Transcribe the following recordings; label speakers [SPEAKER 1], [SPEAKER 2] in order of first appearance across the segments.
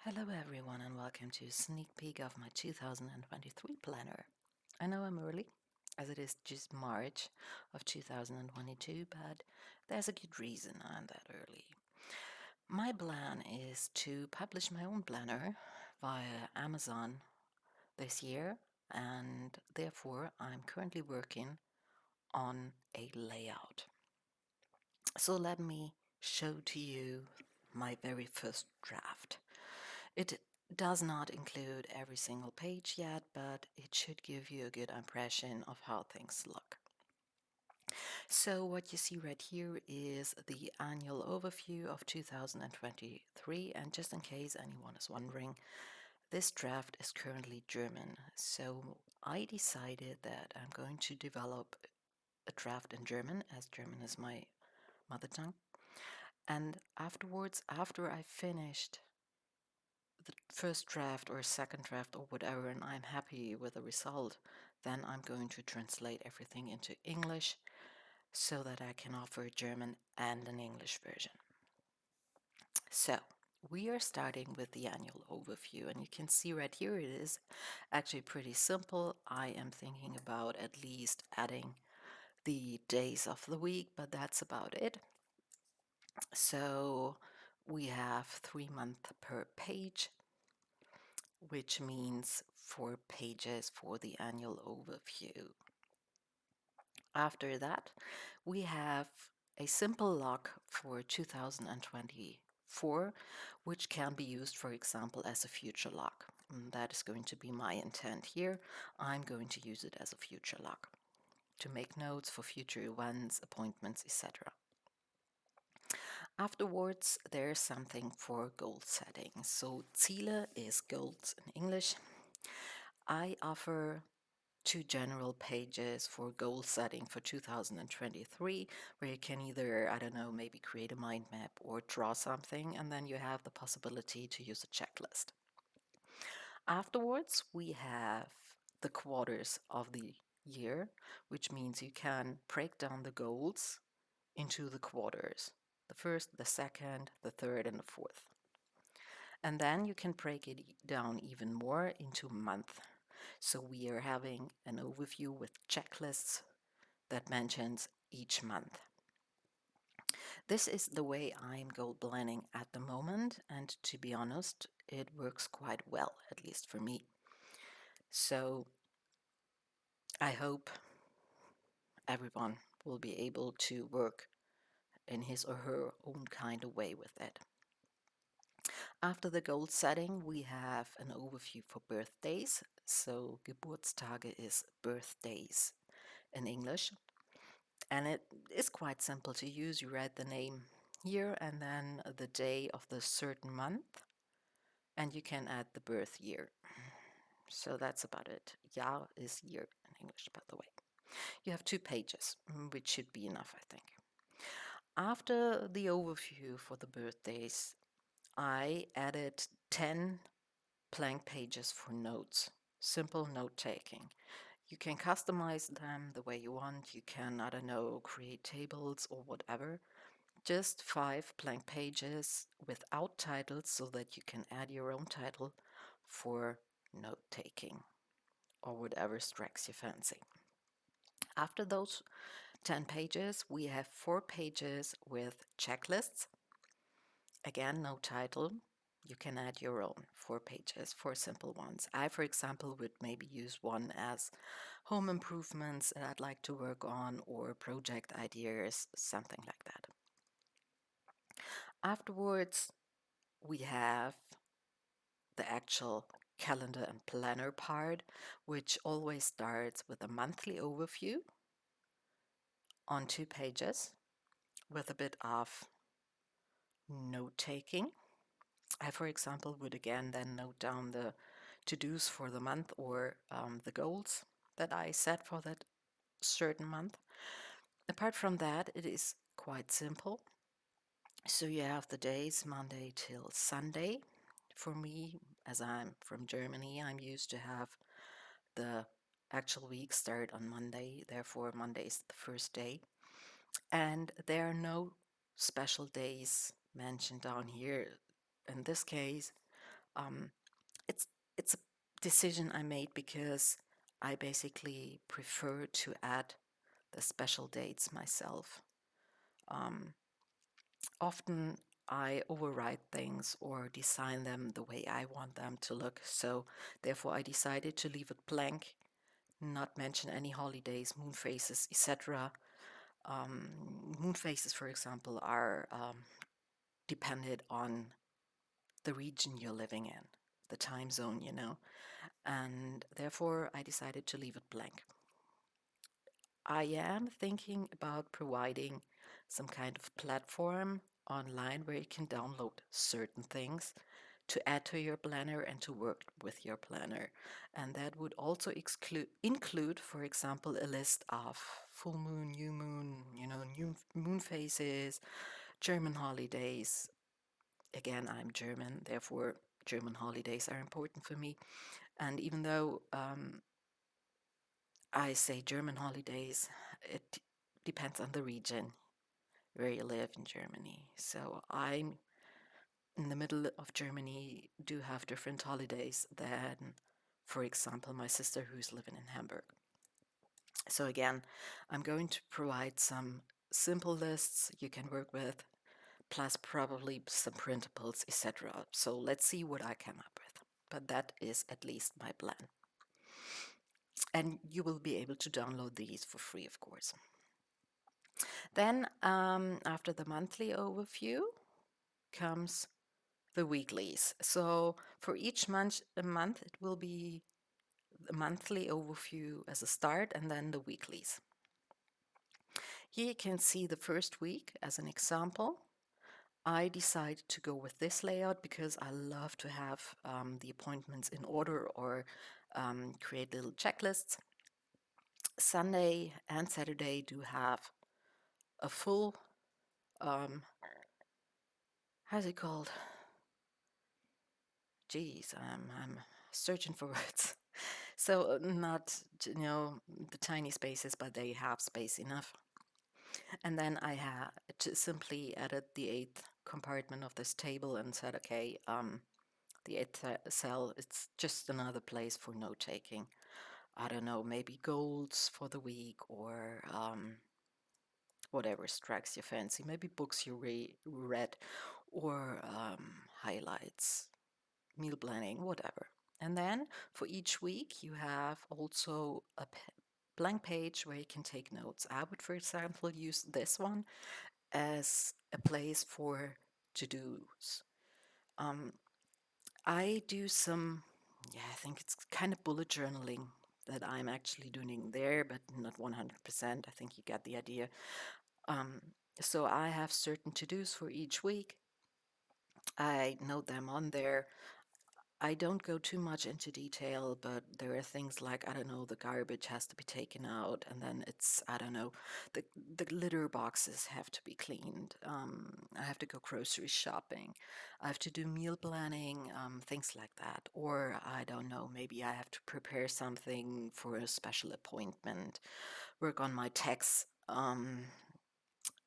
[SPEAKER 1] Hello everyone and welcome to a sneak peek of my 2023 planner. I know I'm early, as it is just March of 2022, but there's a good reason I'm that early. My plan is to publish my own planner via Amazon this year, and therefore I'm currently working on a layout. So let me show to you my very first draft. It does not include every single page yet, but it should give you a good impression of how things look. So what you see right here is the annual overview of 2023, and just in case anyone is wondering, this draft is currently German. So I decided that I'm going to develop a draft in German, as German is my mother tongue. And afterwards, after I finished the first draft or second draft or whatever, and I'm happy with the result, then I'm going to translate everything into English so that I can offer a German and an English version. So, we are starting with the annual overview, and you can see right here it is actually pretty simple. I am thinking about at least adding the days of the week, but that's about it. So, we have 3 months per page, which means 4 pages for the annual overview. After that, we have a simple log for 2024, which can be used, for example, as a future log. That is going to be my intent here. I'm going to use it as a future log to make notes for future events, appointments, etc. Afterwards, there's something for goal setting. So Ziele is goals in English. I offer 2 general pages for goal setting for 2023, where you can either, I don't know, maybe create a mind map or draw something, and then you have the possibility to use a checklist. Afterwards, we have the quarters of the year, which means you can break down the goals into the quarters: the first, the second, the third, and the fourth. And then you can break it down even more into month. So we are having an overview with checklists that mentions each month. This is the way I'm goal planning at the moment, and to be honest, it works quite well, at least for me. So I hope everyone will be able to work in his or her own kind of way with it. After the goal setting, we have an overview for birthdays. So Geburtstage is birthdays in English. And it is quite simple to use. You write the name here and then the day of the certain month, and you can add the birth year. So that's about it. Jahr is year in English, by the way. You have 2 pages, which should be enough, I think. After the overview for the birthdays, I added 10 blank pages for notes, simple note taking. You can customize them the way you want. You can, I don't know, create tables or whatever. Just 5 blank pages without titles so that you can add your own title for note taking or whatever strikes your fancy. After those 10 pages, we have 4 pages with checklists. Again, no title. You can add your own 4 pages, 4 simple ones. I, for example, would maybe use one as home improvements that I'd like to work on or project ideas, something like that. Afterwards, we have the actual calendar and planner part, which always starts with a monthly overview on 2 pages with a bit of note taking. I, for example, would again then note down the to-dos for the month or the goals that I set for that certain month. Apart from that, it is quite simple. So you have the days Monday till Sunday. For me, as I'm from Germany, I'm used to have the actual week start on Monday. Therefore, Monday is the first day. And there are no special days mentioned down here. In this case, Um, it's it's a decision I made because I basically prefer to add the special dates myself. Um, Often I overwrite things or design them the way I want them to look. So therefore, I decided to leave it blank, not mention any holidays, moon phases, etc. Moon phases, for example, are dependent on the region you're living in, the time zone, and therefore I decided to leave it blank. I am thinking about providing some kind of platform online where you can download certain things to add to your planner and to work with your planner. And that would also include, for example, a list of full moon, new moon phases, German holidays. Again, I'm German, therefore German holidays are important for me. And even though I say German holidays, it depends on the region where you live in Germany. So I'm in the middle of Germany, do have different holidays than, for example, my sister who's living in Hamburg. So again, I'm going to provide some simple lists you can work with, plus probably some printables, etc. So let's see what I come up with. But that is at least my plan. And you will be able to download these for free, of course. Then, after the monthly overview, comes the weeklies. So for each month, it will be the monthly overview as a start, and then the weeklies. Here you can see the first week as an example. I decided to go with this layout because I love to have the appointments in order or create little checklists. Sunday and Saturday do have a full, how's it called? Geez, I'm searching for words. So not, the tiny spaces, but they have space enough. And then I had simply added the eighth compartment of this table and said, okay, the eighth cell, it's just another place for note taking. I don't know, maybe goals for the week or whatever strikes your fancy. Maybe books you read or highlights, meal planning, whatever. And then for each week, you have also a blank page where you can take notes. I would, for example, use this one as a place for to dos. Um, I do some, yeah, I think it's kind of bullet journaling that I'm actually doing there, but not 100%. I think you get the idea. Um, so I have certain to dos for each week. I note them on there. I don't go too much into detail, but there are things like, I don't know, the garbage has to be taken out, and then it's, I don't know, the, the litter boxes have to be cleaned. I have to go grocery shopping. I have to do meal planning, things like that. Or, I don't know, maybe I have to prepare something for a special appointment, work on my texts,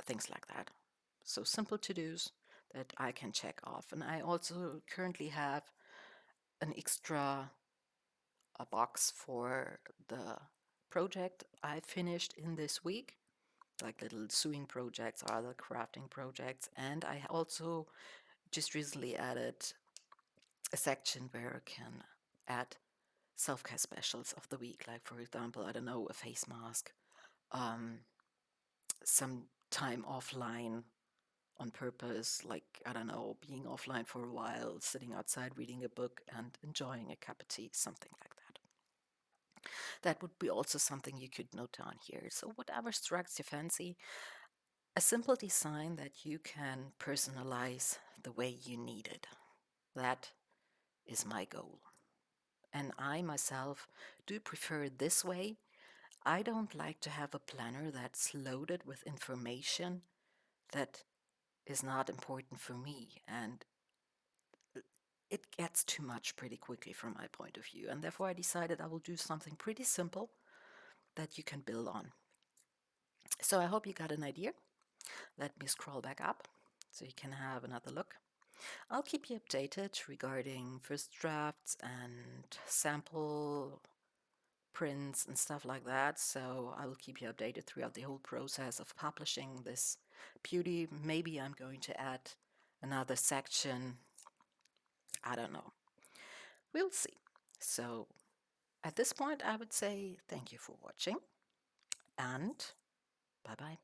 [SPEAKER 1] things like that. So simple to-dos that I can check off. And I also currently have an extra a box for the project I finished in this week, like little sewing projects or other crafting projects. And I also just recently added a section where I can add self-care specials of the week, like for example, I don't know, a face mask, um, some time offline on purpose, like I don't know, being offline for a while, sitting outside reading a book and enjoying a cup of tea, something like that. That would be also something you could note down here. So whatever strikes your fancy, a simple design that you can personalize the way you need it. That is my goal. And I myself do prefer it this way. I don't like to have a planner that's loaded with information that is not important for me. And it gets too much pretty quickly from my point of view. And therefore, I decided I will do something pretty simple that you can build on. So I hope you got an idea. Let me scroll back up so you can have another look. I'll keep you updated regarding first drafts and sample prints and stuff like that. So I will keep you updated throughout the whole process of publishing this beauty. Maybe I'm going to add another section. I don't know. We'll see. So at this point, I would say thank you for watching and bye bye.